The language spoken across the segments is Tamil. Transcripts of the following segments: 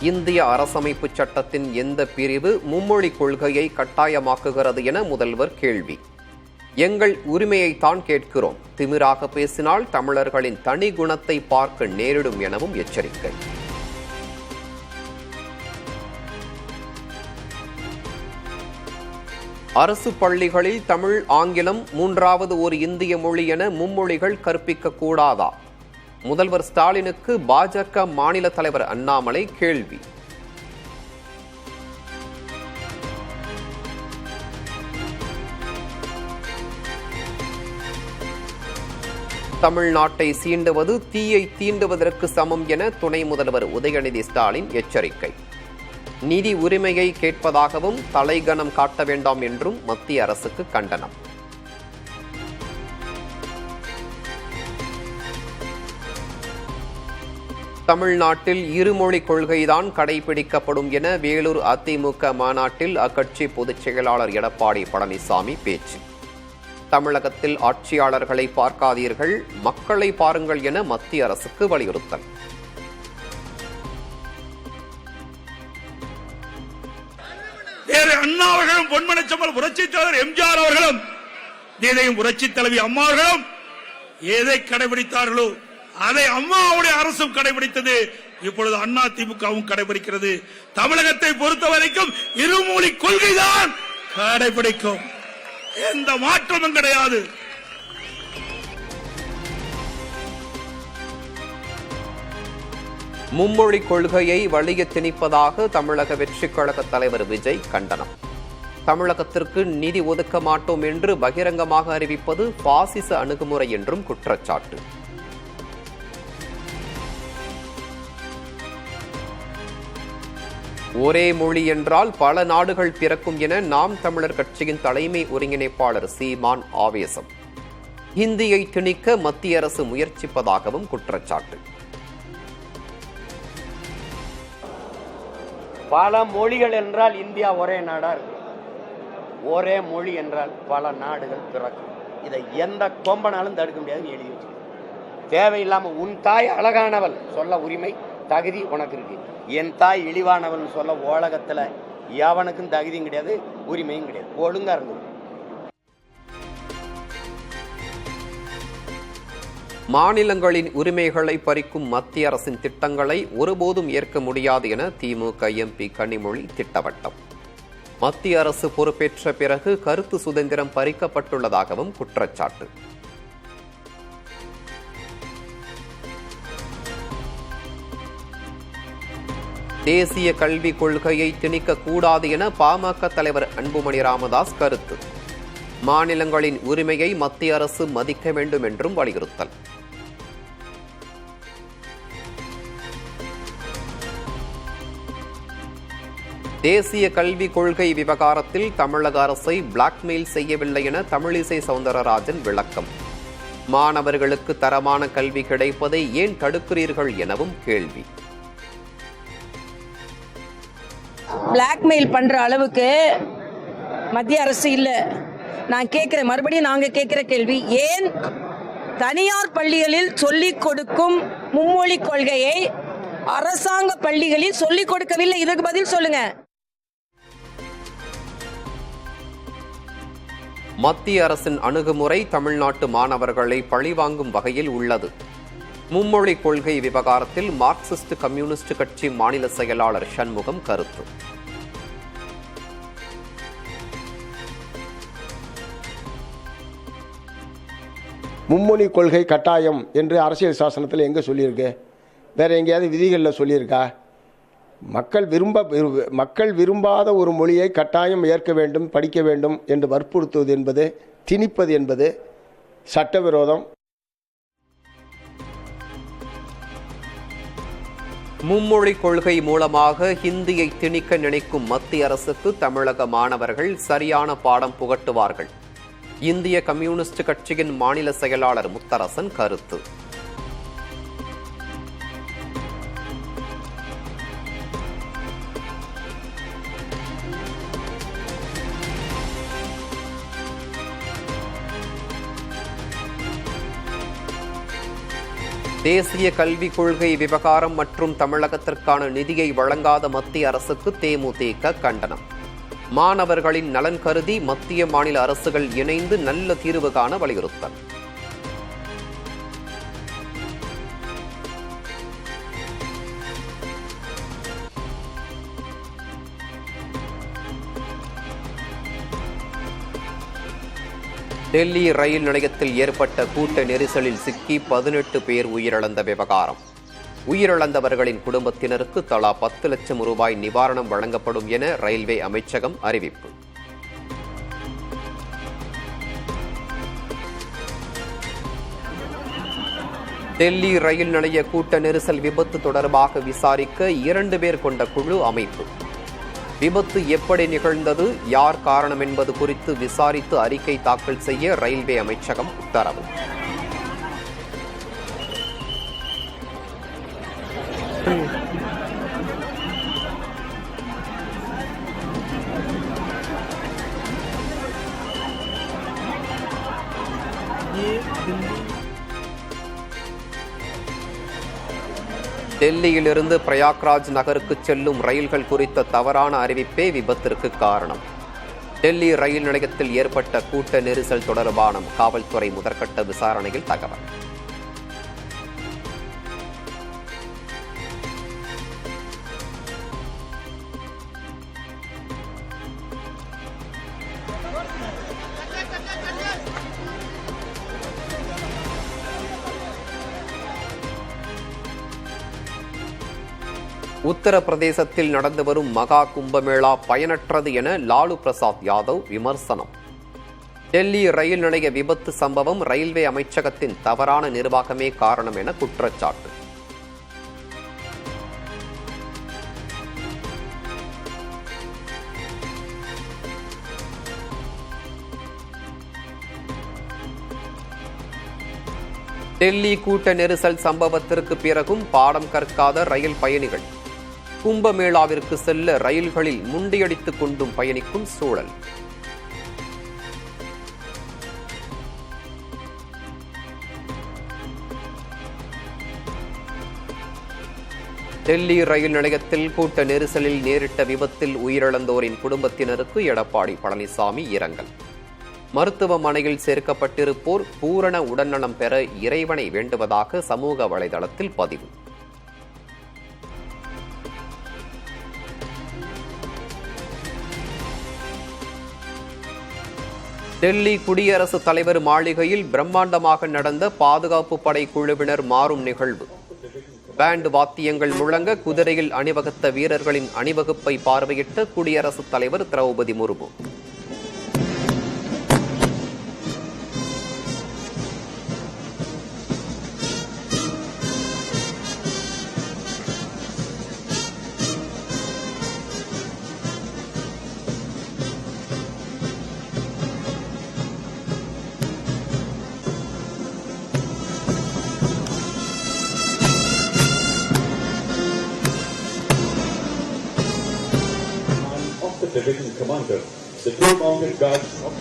இந்திய அரசமைப்பு சட்டத்தின் எந்த பிரிவு மும்மொழி கொள்கையை கட்டாயமாக்குகிறது என முதல்வர் கேள்வி. எங்கள் உரிமையைத்தான் கேட்கிறோம், திமிராக பேசினால் தமிழர்களின் தனி குணத்தை பார்க்க நேரிடும் எனவும் எச்சரிக்கை. அரசு பள்ளிகளில் தமிழ், ஆங்கிலம் மூன்றாவது ஒரு இந்திய மொழி என மும்மொழிகள் கற்பிக்க கூடாதா? முதல்வர் ஸ்டாலினுக்கு பாஜக மாநில தலைவர் அண்ணாமலை கேள்வி. தமிழ்நாட்டை சீண்டுவது தீயை தீண்டுவதற்கு சமம் என துணை முதல்வர் உதயநிதி ஸ்டாலின் எச்சரிக்கை. நிதி உரிமையை கேட்பதாகவும் தலைகணம் காட்ட வேண்டாம் என்றும் மத்திய அரசுக்கு கண்டனம். தமிழ்நாட்டில் இருமொழி கொள்கைதான் கடைபிடிக்கப்படும் என வேலூர் அதிமுக மாநாட்டில் அக்கட்சி பொதுச் செயலாளர் எடப்பாடி பழனிசாமி பேச்சு. தமிழகத்தில் ஆட்சியாளர்களை பார்க்காதீர்கள், மக்களை பாருங்கள் என மத்திய அரசுக்கு வலியுறுத்தல். அண்ணா அவர்களும் பொன்மனச்செம்மல் புரட்சித் தலைவர் எம்ஜிஆர் அவர்களும் இதையும் புரட்சித் தலைவி அம்மா அவர்களும் எதை கடைபிடித்தார்களோ அதை அம்மாவுடைய அரசும் கடைபிடித்தது. இப்பொழுது அண்ணா திமுகவும் கடைபிடிக்கிறது. தமிழகத்தை பொறுத்தவரைக்கும் இருமொழி கொள்கைதான் கடைபிடிக்கும், எந்த மாற்றமும் கிடையாது. மும்மொழி கொள்கையை வலிய திணிப்பதாக தமிழக வெற்றிக் கழக தலைவர் விஜய் கண்டனம். தமிழகத்திற்கு நிதி ஒதுக்க மாட்டோம் என்று பகிரங்கமாக அறிவிப்பது பாசிச அணுகுமுறை என்றும் குற்றச்சாட்டு. ஒரே மொழி என்றால் பல நாடுகள் பிறக்கும் என நாம் தமிழர் கட்சியின் தலைமை ஒருங்கிணைப்பாளர் சீமான் ஆவேசம். ஹிந்தியை திணிக்க மத்திய அரசு முயற்சிப்பதாகவும் குற்றச்சாட்டு. பல மொழிகள் என்றால் இந்தியா ஒரே நாடா இருக்கு, ஒரே மொழி என்றால் பல நாடுகள் பிறக்கும். இதை எந்த கொம்பனாலும் தடுக்க முடியாதுன்னு எழுதி வச்சு. தேவையில்லாம உன் தாய் அழகானவள் சொல்ல உரிமை தகுதி உனக்கு இருக்கு, என் தாய் இழிவானவன் சொல்ல உலகத்துல எவனுக்கும் தகுதியும் கிடையாது, உரிமையும் கிடையாது. ஒழுங்கா இருந்தது. மாநிலங்களின் உரிமைகளை பறிக்கும் மத்திய அரசின் திட்டங்களை ஒருபோதும் ஏற்க முடியாது என திமுக எம்பி கனிமொழி திட்டவட்டம். மத்திய அரசு பொறுப்பேற்ற பிறகு கருத்து சுதந்திரம் பறிக்கப்பட்டுள்ளதாகவும் குற்றச்சாட்டு. தேசிய கல்விக் கொள்கையை திணிக்கக்கூடாது என பாமக தலைவர் அன்புமணி ராமதாஸ் கருத்து. மாநிலங்களின் உரிமையை மத்திய அரசு மதிக்க வேண்டும் என்றும் வலியுறுத்தல். தேசிய கல்விக் கொள்கை விவகாரத்தில் தமிழக அரசை பிளாக்மெயில் செய்யவில்லை என தமிழிசை சவுந்தரராஜன் விளக்கம். மாணவர்களுக்கு தரமான கல்வி கிடைப்பதை ஏன் தடுக்கிறீர்கள் எனவும் கேள்வி. பிளாக்மெயில் பண்ற அளவுக்கு மத்திய அரசு இல்லை. நான் கேட்கிற மறுபடியும் நாங்க கேட்கிற கேள்வி, ஏன் தனியார் பள்ளிகளில் சொல்லிக் கொடுக்கும் மும்மொழி கொள்கையை அரசாங்க பள்ளிகளில் சொல்லிக் கொடுக்கவில்லை? இதுக்கு பதில் சொல்லுங்க. மத்திய அரசின் அணுகுமுறை தமிழ்நாட்டு மாணவர்களை பழிவாங்கும் வகையில் உள்ளது. மும்மொழி கொள்கை விவகாரத்தில் மார்க்சிஸ்ட் கம்யூனிஸ்ட் கட்சி மாநில செயலாளர் சண்முகம் கருத்து. மும்மொழி கொள்கை கட்டாயம் என்று அரசியல் சாசனத்தில் எங்கே சொல்லியிருக்கு? வேறு எங்கேயாவது விதிகளில் சொல்லியிருக்கா? மக்கள் விரும்பாத ஒரு மொழியை கட்டாயம் ஏற்க வேண்டும், படிக்க வேண்டும் என்று வற்புறுத்துவது என்பது, திணிப்பது என்பது சட்டவிரோதம். மும்மொழி கொள்கை மூலமாக ஹிந்தியை திணிக்க நினைக்கும் மத்திய அரசுக்கு தமிழக மாணவர்கள் சரியான பாடம் புகட்டுவார்கள். இந்திய கம்யூனிஸ்ட் கட்சியின் மாநில செயலாளர் முத்தரசன் கருத்து. தேசிய கல்விக் கொள்கை விவகாரம் மற்றும் தமிழகத்திற்கான நிதியை வழங்காத மத்திய அரசுக்கு தேமுதிக கண்டனம். மாணவர்களின் நலன் கருதி மத்திய மாநில அரசுகள் இணைந்து நல்ல தீர்வு காண வலியுறுத்தல். டெல்லி ரயில் நிலையத்தில் ஏற்பட்ட கூட்ட நெரிசலில் சிக்கி 18 பேர் உயிரிழந்த விவகாரம். உயிரிழந்தவர்களின் குடும்பத்தினருக்கு தலா 10 லட்சம் ரூபாய் நிவாரணம் வழங்கப்படும் என ரயில்வே அமைச்சகம் அறிவிப்பு. டெல்லி ரயில் நிலைய கூட்ட நெரிசல் விபத்து தொடர்பாக விசாரிக்க 2 பேர் கொண்ட குழு அமைப்பு. விபத்து எப்படி நிகழ்ந்தது, யார் காரணம் என்பது குறித்து விசாரித்து அறிக்கை தாக்கல் செய்ய ரயில்வே அமைச்சகம் உத்தரவு. டெல்லியிலிருந்து பிரயாக்ராஜ் நகருக்கு செல்லும் ரயில்கள் குறித்த தவறான அறிவிப்பே விபத்திற்கு காரணம். டெல்லி ரயில் நிலையத்தில் ஏற்பட்ட கூட்ட நெரிசல் தொடர்பான காவல்துறை முதற்கட்ட விசாரணையில் தகவல். உத்தரப்பிரதேசத்தில் நடந்து வரும் மகா கும்பமேளா பயனற்றது என லாலு பிரசாத் யாதவ் விமர்சனம். டெல்லி ரயில் நிலைய விபத்து சம்பவம் ரயில்வே அமைச்சகத்தின் தவறான நிர்வாகமே காரணம் என குற்றச்சாட்டு. டெல்லி கூட்ட நெரிசல் சம்பவத்திற்கு பிறகும் பாடம் கற்காத ரயில் பயணிகள். கும்பமேளாவிற்கு செல்ல ரயில்களில் முண்டியடித்துக் கொண்டும் பயணிக்கும் சூழல். டெல்லி ரயில் நிலையத்தில் கூட்ட நெரிசலில் நேரிட்ட விபத்தில் உயிரிழந்தோரின் குடும்பத்தினருக்கு எடப்பாடி பழனிசாமி இரங்கல். மருத்துவமனையில் சேர்க்கப்பட்டிருப்போர் பூரண உடல்நலம் பெற இறைவனை வேண்டுவதாக சமூக வலைதளத்தில் பதிவு. டெல்லி குடியரசுத் தலைவர் மாளிகையில் பிரம்மாண்டமாக நடந்த பாதுகாப்பு படை குழுவினர் மாறும் நிகழ்வு. பேண்ட் வாத்தியங்கள் முழங்க குதிரையில் அணிவகுத்த வீரர்களின் அணிவகுப்பை பார்வையிட்ட குடியரசுத் தலைவர் Draupadi Murmu. Division Commander, the two mounted guards of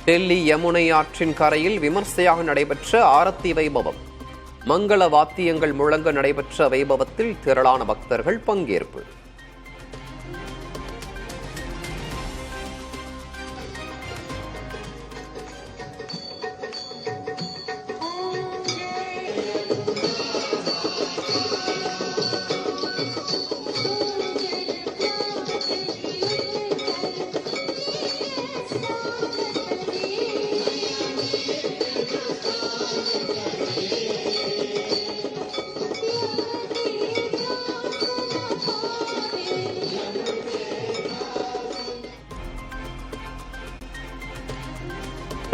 Delhi Yamuna ஆற்றின் கரையில் விமர்சையாக நடைபெற்ற ஆரத்தி வைபவம். மங்கள வாத்தியங்கள் முழங்க நடைபெற்ற வைபவத்தில் திரளான பக்தர்கள் பங்கேற்பு.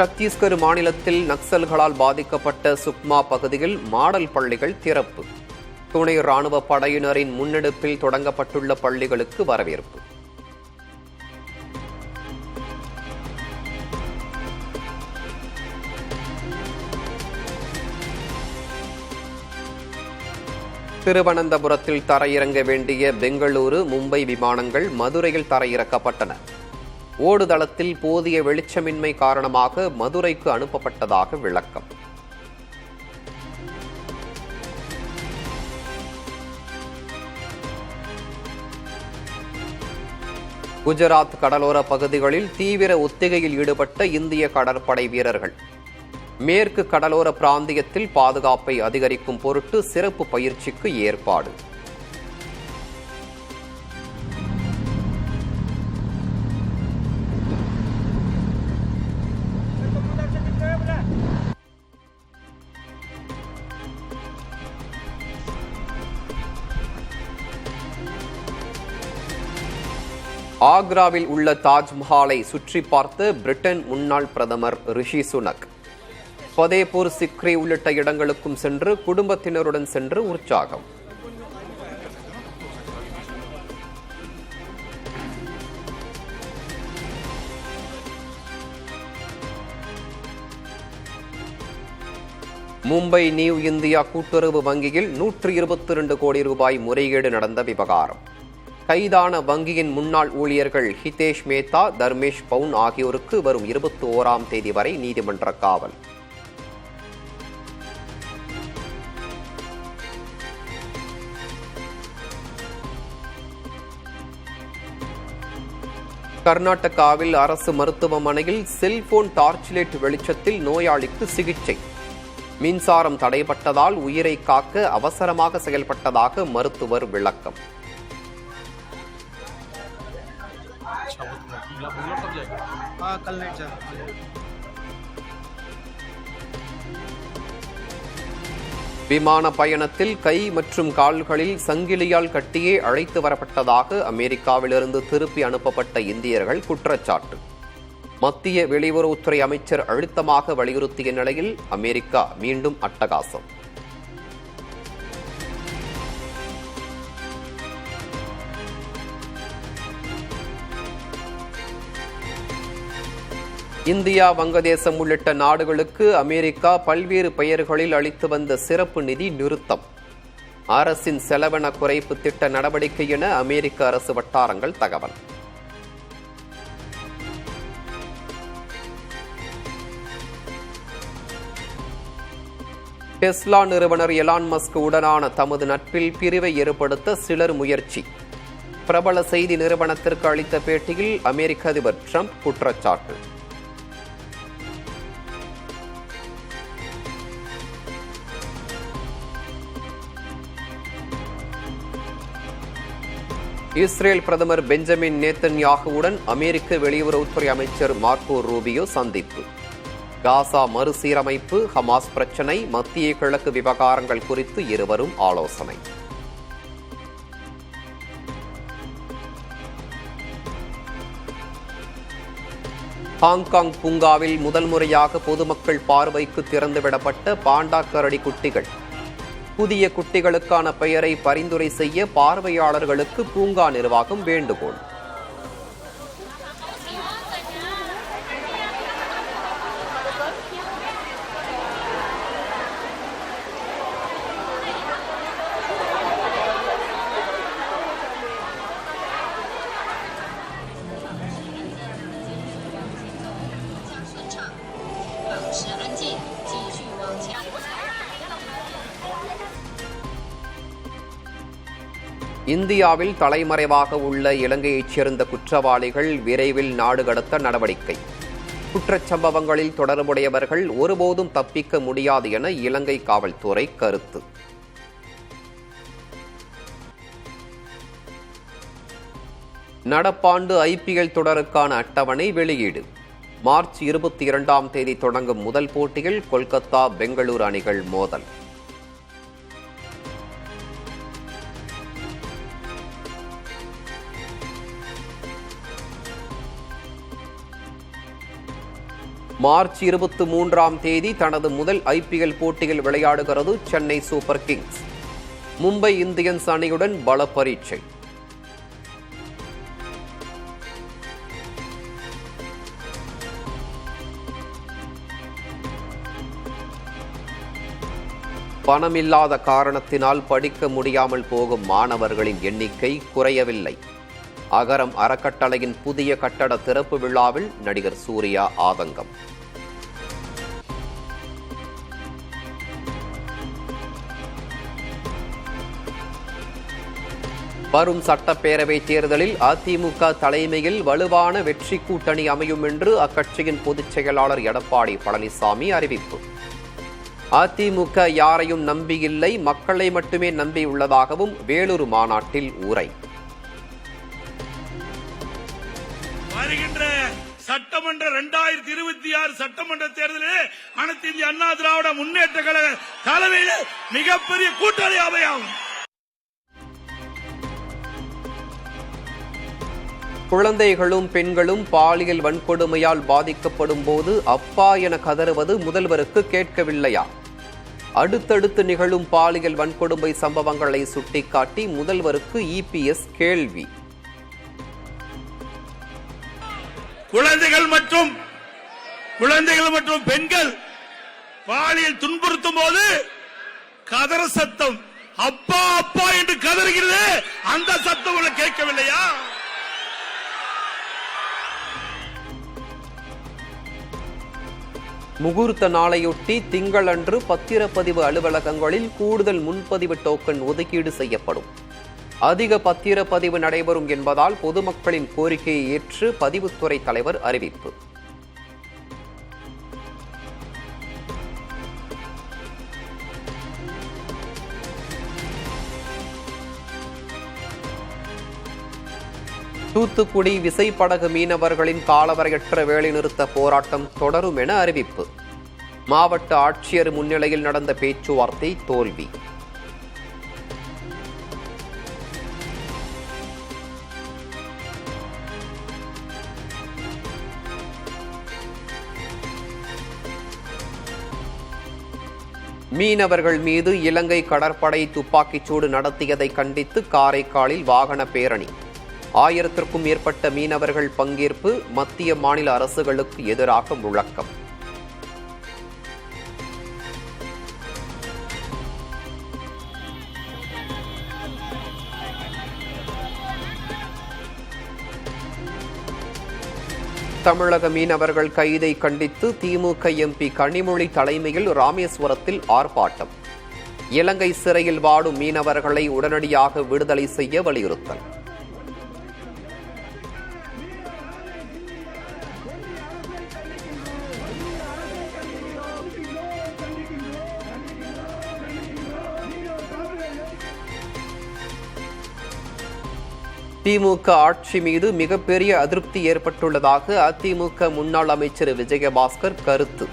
சத்தீஸ்கர் மாநிலத்தில் நக்சல்களால் பாதிக்கப்பட்ட சுக்மா பகுதியில் மாடல் பள்ளிகள் திறப்பு. துணை ராணுவ படையினரின் முன்னெடுப்பில் தொடங்கப்பட்டுள்ள பள்ளிகளுக்கு வரவேற்பு. திருவனந்தபுரத்தில் தரையிறங்க வேண்டிய பெங்களூரு, மும்பை விமானங்கள் மதுரையில் தரையிறக்கப்பட்டன. ஓடுதளத்தில் போதிய வெளிச்சமின்மை காரணமாக மதுரைக்கு அனுப்பப்பட்டதாக விளக்கம். குஜராத் கடலோர பகுதிகளில் தீவிர ஒத்திகையில் ஈடுபட்ட இந்திய கடற்படை வீரர்கள் மேற்கு கடலோர பிராந்தியத்தில் பாதுகாப்பை அதிகரிக்கும் பொருட்டு சிறப்பு பயிற்சிக்கு ஏற்பாடு. ஆக்ராவில் உள்ள தாஜ்மஹாலை சுற்றி பார்த்த பிரிட்டன் முன்னாள் பிரதமர் ரிஷி சுனக் ஃபதேபூர் சிக்ரி உள்ளிட்ட இடங்களுக்கும் சென்று குடும்பத்தினருடன் சென்று உற்சாகம். மும்பை நியூ இந்தியா கூட்டுறவு வங்கியில் 122 கோடி ரூபாய் முறைகேடு நடந்த விவகாரம். கைதான வங்கியின் முன்னாள் ஊழியர்கள் ஹிதேஷ் மேத்தா, தர்மேஷ் பவுன் ஆகியோருக்கு வரும் 21ஆம் தேதி வரை நீதிமன்ற காவல். கர்நாடகாவில் அரசு மருத்துவமனையில் செல்போன் டார்ச் லைட் வெளிச்சத்தில் நோயாளிக்கு சிகிச்சை. மின்சாரம் தடைபட்டதால் உயிரை காக்க அவசரமாக செயல்பட்டதாக மருத்துவர் விளக்கம். விமான பயணத்தில் கை மற்றும் கால்களில் சங்கிலியால் கட்டியே அழைத்து வரப்பட்டதாக அமெரிக்காவிலிருந்து திருப்பி அனுப்பப்பட்ட இந்தியர்கள் குற்றச்சாட்டு. மத்திய வெளியுறவுத்துறை அமைச்சர் அழுத்தமாக வலியுறுத்திய நிலையில் அமெரிக்கா மீண்டும் அட்டகாசம். இந்தியா, வங்கதேசம் உள்ளிட்ட நாடுகளுக்கு அமெரிக்கா பல்வேறு பெயர்களில் அளித்து வந்த சிறப்பு நிதி நிறுத்தம். அரசின் செலவின குறைப்பு திட்ட நடவடிக்கை என அமெரிக்க அரசு வட்டாரங்கள் தகவல். டெஸ்லா நிறுவனர் எலான் மஸ்க் உடனான தமது நட்பில் பிரிவை ஏற்படுத்த சிலர் முயற்சி. பிரபல செய்தி நிறுவனத்திற்கு அளித்த பேட்டியில் அமெரிக்க அதிபர் ட்ரம்ப் குற்றச்சாட்டு. இஸ்ரேல் பிரதமர் பெஞ்சமின் நேத்தன்யாகுவுடன் அமெரிக்க வெளியுறவுத்துறை அமைச்சர் மார்க்கோ ரூபியோ சந்திப்பு. காசா மறுசீரமைப்பு, ஹமாஸ் பிரச்சினை, மத்திய கிழக்கு விவகாரங்கள் குறித்து இருவரும் ஆலோசனை. ஹாங்காங் பூங்காவில் முதல் முறையாக பொதுமக்கள் பார்வைக்கு திறந்துவிடப்பட்ட பாண்டா கரடி குட்டிகள். புதிய குட்டிகளுக்கான பெயரை பரிந்துரை செய்ய பார்வையாளர்களுக்கு பூங்கா நிர்வாகம் வேண்டுகோள். இந்தியாவில் தலைமறைவாக உள்ள இலங்கையைச் சேர்ந்த குற்றவாளிகள் விரைவில் நாடு கடத்த நடவடிக்கை. குற்றச்சம்பவங்களில் தொடர்புடையவர்கள் ஒருபோதும் தப்பிக்க முடியாது என இலங்கை காவல்துறை கருத்து. நடப்பாண்டு IPL தொடருக்கான அட்டவணை வெளியீடு. மார்ச் 22ஆம் தேதி தொடங்கும் முதல் போட்டியில் கொல்கத்தா, பெங்களூரு அணிகள் மோதல். மார்ச் 23ஆம் தேதி தனது முதல் IPL போட்டியில் விளையாடுகிறது Chennai super Kings. Mumbai Indians அணியுடன் பல பரீட்சை. பணமில்லாத காரணத்தினால் படிக்க முடியாமல் போகும் மாணவர்களின் எண்ணிக்கை குறையவில்லை. அகரம் அறக்கட்டளையின் புதிய கட்டட திறப்பு விழாவில் நடிகர் சூர்யா ஆதங்கம். வரும் சட்டப்பேரவை தேர்தலில் அதிமுக தலைமையில் வலுவான வெற்றி கூட்டணி அமையும் என்று அக்கட்சியின் பொதுச் செயலாளர் எடப்பாடி பழனிசாமி அறிவிப்பு. அதிமுக யாரையும் நம்பியில்லை, மக்களை மட்டுமே நம்பியுள்ளதாகவும் வேலூர் மாநாட்டில் உரை. வருகின்ற சட்டமன்ற 2026 சட்டமன்ற தேர்தலில் அனைத்து இந்திய அண்ணா திராவிட முன்னேற்ற கழக தலைமையில் மிகப்பெரிய கூட்டணி அமையும். குழந்தைகளும் பெண்களும் பாலியல் வன்கொடுமையால் பாதிக்கப்படும் போது அப்பா என கதறுவது முதல்வருக்கு கேட்கவில்லையா? அடுத்தடுத்து நிகழும் பாலியல் வன்கொடுமை சம்பவங்களை சுட்டிக்காட்டி முதல்வருக்கு இபிஎஸ் கேள்வி. குழந்தைகள் மற்றும் பெண்கள் பாலியல் துன்புறுத்தும் போது கதற சத்தம் அப்பா அப்பா என்று கதறுகிறது. அந்த சத்தம் கேட்கவில்லையா? முகூர்த்த நாளையொட்டி திங்களன்று பத்திரப்பதிவு அலுவலகங்களில் கூடுதல் முன்பதிவு டோக்கன் ஒதுக்கீடு செய்யப்படும். அதிக பத்திரப்பதிவு நடைபெறும் என்பதால் பொதுமக்களின் கோரிக்கையை ஏற்று பதிவுத்துறை தலைவர் அறிவிப்பு. தூத்துக்குடி விசைப்படகு மீனவர்களின் காலவரையற்ற வேலைநிறுத்த போராட்டம் தொடரும் என அறிவிப்பு. மாவட்ட ஆட்சியர் முன்னிலையில் நடந்த பேச்சுவார்த்தை தோல்வி. மீனவர்கள் மீது இலங்கை கடற்படை துப்பாக்கிச்சூடு நடத்தியதை கண்டித்து காரைக்காலில் வாகன பேரணி. 1000க்கும் மேற்பட்ட மீனவர்கள் பங்கேற்பு. மத்திய மாநில அரசுகளுக்கு எதிராக முழக்கம். தமிழக மீனவர்கள் கைதை கண்டித்து திமுக எம்பி கனிமொழி தலைமையில் ராமேஸ்வரத்தில் ஆர்ப்பாட்டம். இலங்கை சிறையில் வாடும் மீனவர்களை உடனடியாக விடுதலை செய்ய வலியுறுத்தல். திமுக ஆட்சி மீது மிகப்பெரிய அதிருப்தி ஏற்பட்டுள்ளதாக அதிமுக முன்னாள் அமைச்சர் விஜயபாஸ்கர் கருத்து.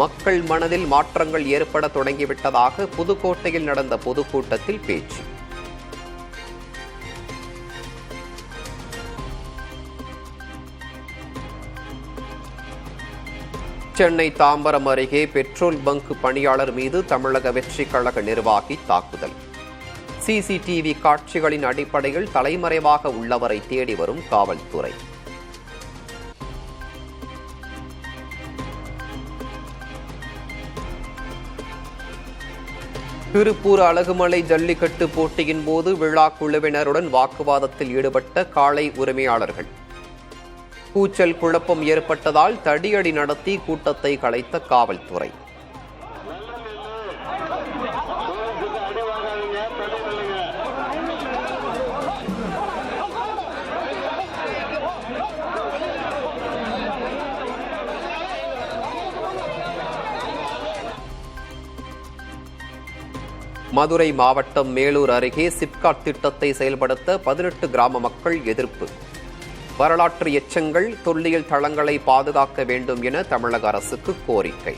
மக்கள் மனதில் மாற்றங்கள் ஏற்பட தொடங்கிவிட்டதாக புதுக்கோட்டையில் நடந்த பொதுக்கூட்டத்தில் பேச்சு. சென்னை தாம்பரம் அருகே பெட்ரோல் பங்க் பணியாளர் மீது தமிழக வெற்றி கழக நிர்வாகி தாக்குதல். சிசிடிவி காட்சிகளின் அடிப்படையில் தலைமறைவாக உள்ளவரை தேடி வரும் காவல்துறை. திருப்பூர் அழகுமலை ஜல்லிக்கட்டு போட்டியின் போது விழா குழுவினருடன் வாக்குவாதத்தில் ஈடுபட்ட காளை உரிமையாளர்கள். கூச்சல் குழப்பம் ஏற்பட்டதால் தடியடி நடத்தி கூட்டத்தை கலைத்த காவல்துறை. மதுரை மாவட்டம் மேலூர் அருகே சிப்காட் திட்டத்தை செயல்படுத்த 18 கிராம மக்கள் எதிர்ப்பு. வரலாற்று எச்சங்கள், தொல்லியல் தளங்களை பாதுகாக்க வேண்டும் என தமிழக அரசுக்கு கோரிக்கை.